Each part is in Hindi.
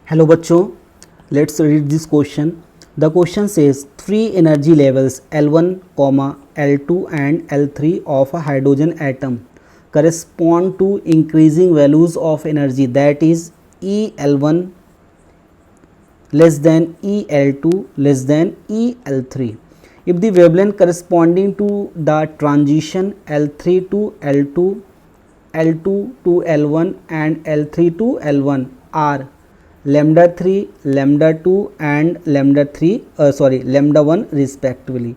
हेलो बच्चों, let's read this question. The question says three energy levels L1, L2 and L3 of a hydrogen atom correspond to increasing values of energy, that is EL1 less than EL2 less than EL3. If the wavelength corresponding to the transition L3 to L2, L2 to L1 and L3 to L1 are lambda 3, lambda 2 and lambda 1 respectively.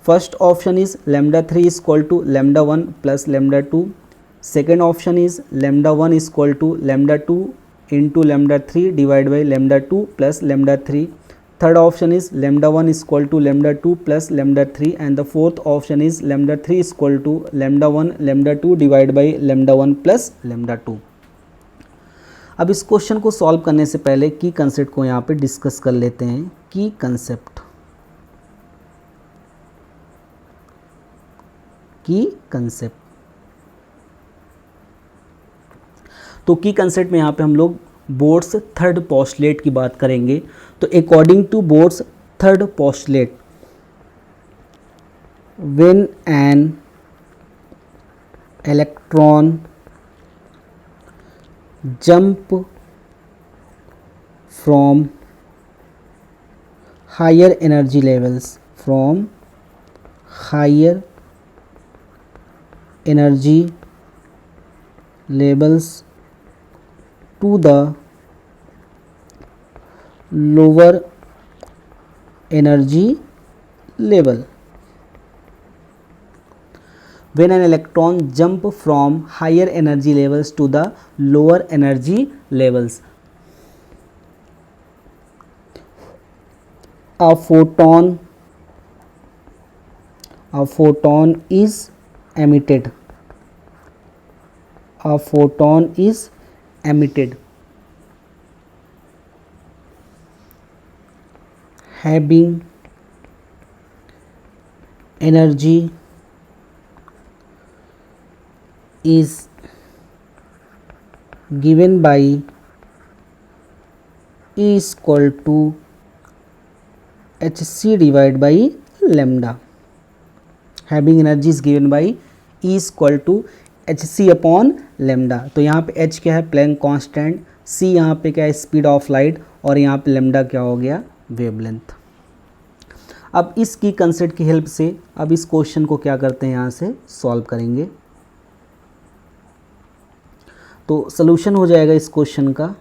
First option is lambda 3 is equal to lambda 1 plus lambda 2. Second option is lambda 1 is equal to lambda 2 into lambda 3 divided by lambda 2 plus lambda 3. Third option is lambda 1 is equal to lambda 2 plus lambda 3, and the fourth option is lambda 3 is equal to lambda 1 lambda 2 divided by lambda 1 plus lambda 2. अब इस क्वेश्चन को सॉल्व करने से पहले की कंसेप्ट को यहाँ पे डिस्कस कर लेते हैं. की कंसेप्ट तो की कंसेप्ट में यहाँ पे हम लोग बोर्ड्स थर्ड पोस्टुलेट की बात करेंगे. तो according to Bohr's third postulate, when an electron jump from higher energy levels to the lower energy level. When an electron jump from higher energy levels to the lower energy levels, a photon is emitted. Having energy is given by E is equal to hc divided by lambda. Having energy is given by E is equal to hc upon lambda. तो यहाँ पे h क्या है, प्लैंक कांस्टेंट. c यहाँ पे क्या है, स्पीड ऑफ लाइट. और यहाँ पे लैम्डा क्या हो गया, वेवलेंथ. अब इस की कंसेप्ट की हेल्प से अब इस क्वेश्चन को क्या करते हैं, यहाँ से सॉल्व करेंगे. तो सॉल्यूशन हो जाएगा इस क्वेश्चन का.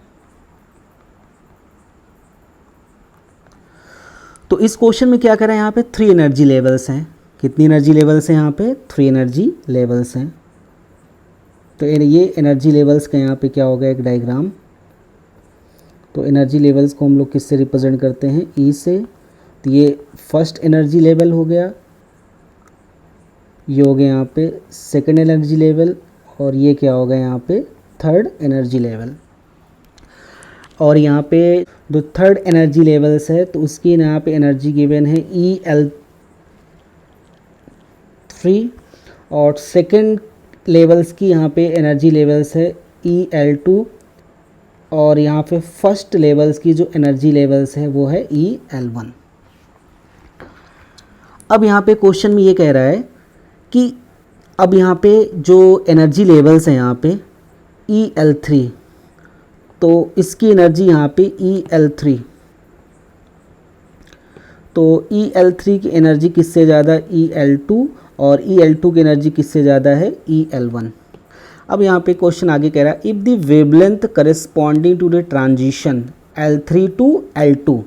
तो इस क्वेश्चन में क्या करें, यहाँ पे 3 एनर्जी लेवल्स हैं. कितनी एनर्जी लेवल्स हैं यहाँ पे, 3 एनर्जी लेवल्स हैं. तो ये एनर्जी लेवल्स का यहाँ पे क्या होगा, एक डायग्राम. तो एनर्जी लेवल्स को हम लोग किससे रिप्रेजेंट करते हैं, ई से. तो ये फर्स्ट एनर्जी लेवल हो गया, ये हो गया यहाँ पे सेकेंड एनर्जी लेवल, और ये क्या होगा यहाँ पे थर्ड एनर्जी लेवल. और यहाँ पे जो थर्ड एनर्जी लेवल्स है तो उसकी यहाँ पे एनर्जी गिवन है EL3, और सेकेंड लेवल्स की यहाँ पे एनर्जी लेवल्स है EL2, और यहाँ पे फर्स्ट लेवल्स की जो एनर्जी लेवल्स है वो है EL1. अब यहाँ पे क्वेश्चन में ये कह रहा है कि अब यहाँ पे जो एनर्जी लेवल्स हैं यहाँ पे EL3, तो इसकी एनर्जी यहाँ पे EL3, तो EL3 की एनर्जी किससे ज़्यादा, EL2, और EL2 की एनर्जी किससे ज़्यादा है, EL1. अब यहाँ पे क्वेश्चन आगे कह रहा है, if the wavelength corresponding to the transition L3 to L2,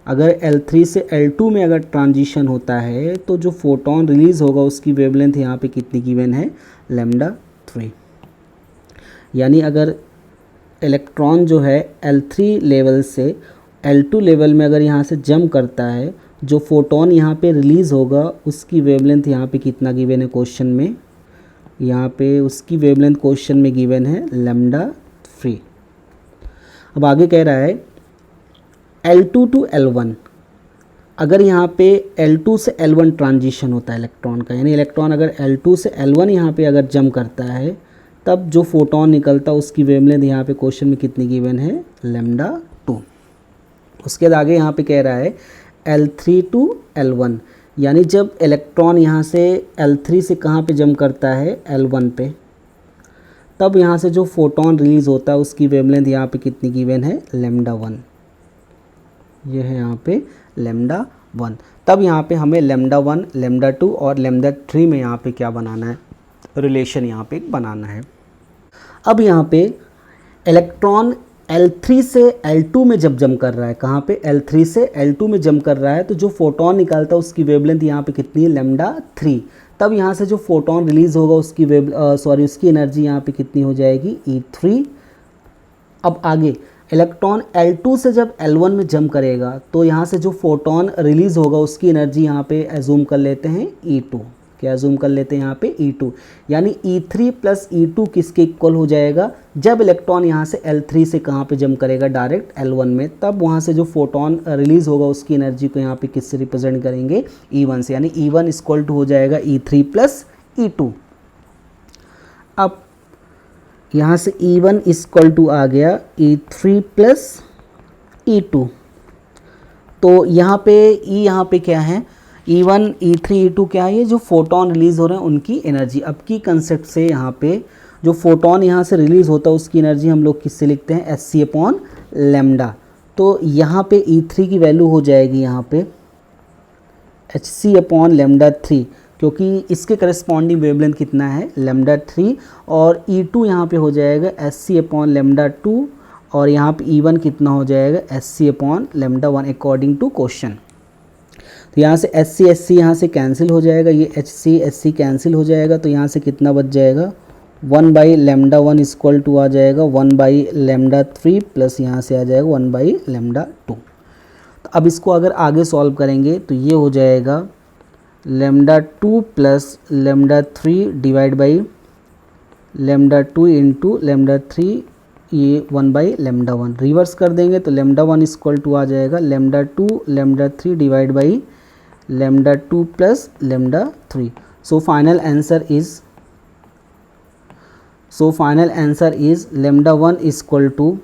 अगर L3 से L2 में अगर ट्रांजिशन होता है तो जो फोटोन रिलीज़ होगा उसकी वेवलेंथ यहाँ पे कितनी गिवन है, लैम्डा 3. यानी अगर इलेक्ट्रॉन जो है L3 लेवल से L2 लेवल में अगर यहाँ से जंप करता है, जो फोटोन यहाँ पे रिलीज़ होगा उसकी वेवलेंथ यहाँ पे कितना गिवन है क्वेश्चन में, यहाँ पे उसकी वेवलेंथ क्वेश्चन में गिवन है लैम्डा 3. अब आगे कह रहा है L2 टू L1, अगर यहाँ पे L2 से L1 ट्रांजिशन होता है इलेक्ट्रॉन का, यानी इलेक्ट्रॉन अगर L2 से L1 यहाँ पे अगर जंप करता है तब जो फोटोन निकलता है उसकी वेवलेंथ यहाँ पे क्वेश्चन में कितनी गिवन है, लैम्डा उसके बाद आगे यहाँ पे कह रहा है L3 टू L1, यानी जब इलेक्ट्रॉन यहाँ से L3 से कहाँ पे जंप करता है L1 पे, तब यहाँ से जो फोटोन रिलीज़ होता है उसकी वेवलेंथ यहाँ पे कितनी गिवन है, λ1। ये है यहाँ पे λ1। तब यहाँ पे हमें λ1, λ2 और λ3 में यहाँ पे क्या बनाना है, रिलेशन यहाँ पे बनाना है। अब यहाँ पे इलेक्ट्रॉन L3 से L2 में जब जंप कर रहा है, कहाँ पे, L3 से L2 में जंप कर रहा है, तो जो फोटोन निकालता है उसकी वेवलेंथ यहाँ पे कितनी है, λ3। तब यहाँ से जो फोटोन रिलीज़ होगा उसकी उसकी एनर्जी यहाँ पे कितनी हो जाएगी, E3। अब आगे इलेक्ट्रॉन L2 से जब L1 में जंप करेगा तो यहाँ से जो फोटोन रिलीज़ होगा उसकी एनर्जी यहाँ पे एज्यूम कर लेते हैं E2। क्या एज्यूम कर लेते हैं यहाँ पे, E2। यानी E3 प्लस E2 किसके इक्वल हो जाएगा, जब इलेक्ट्रॉन यहाँ से L3 से कहाँ पे जंप करेगा, डायरेक्ट L1 में, तब वहाँ से जो फोटोन रिलीज़ होगा उसकी एनर्जी को यहाँ पे किससे रिप्रेजेंट करेंगे, E1 से। यानी E1 इक्वल टू हो जाएगा E3 प्लस E2। अब यहाँ से E1 इक्वल टू आ गया E3 प्लस E2। तो यहाँ पे यहाँ पे क्या है, E1, E3, E2 क्या है, ये जो फोटोन रिलीज़ हो रहे हैं उनकी एनर्जी। अब की कंसेप्ट से यहाँ पे जो फोटोन यहाँ से रिलीज़ होता है उसकी एनर्जी हम लोग किससे लिखते हैं, hc/λ। तो यहाँ पे E3 की वैल्यू हो जाएगी यहाँ पे hc/λ3, क्योंकि इसके करस्पॉन्डिंग वेवलेंथ कितना है, λ3। और E2 यहाँ पे हो जाएगा hc/λ2, और यहाँ पे E1 कितना हो जाएगा, hc/λ1 अकॉर्डिंग टू क्वेश्चन। तो यहाँ से SC यहाँ से कैंसिल हो जाएगा, ये HC कैंसिल हो जाएगा, तो यहाँ से कितना बच जाएगा, 1/λ1 इक्वल टू आ जाएगा 1/λ3 प्लस यहाँ से आ जाएगा 1/λ2। तो अब इसको अगर आगे सॉल्व करेंगे तो ये हो जाएगा λ2 प्लस λ3 डिवाइड बाई λ2 इंटू λ3, ये 1/λ1। रिवर्स कर देंगे तो λ1 इक्वल टू आ जाएगा λ2 λ3 divide by λ2 plus λ3। So final answer is λ1 equal to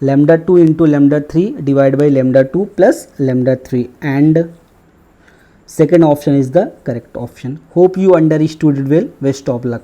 λ2 into λ3 divide by λ2 plus λ3, and second option is the correct option. Hope you understood it well. Best of luck.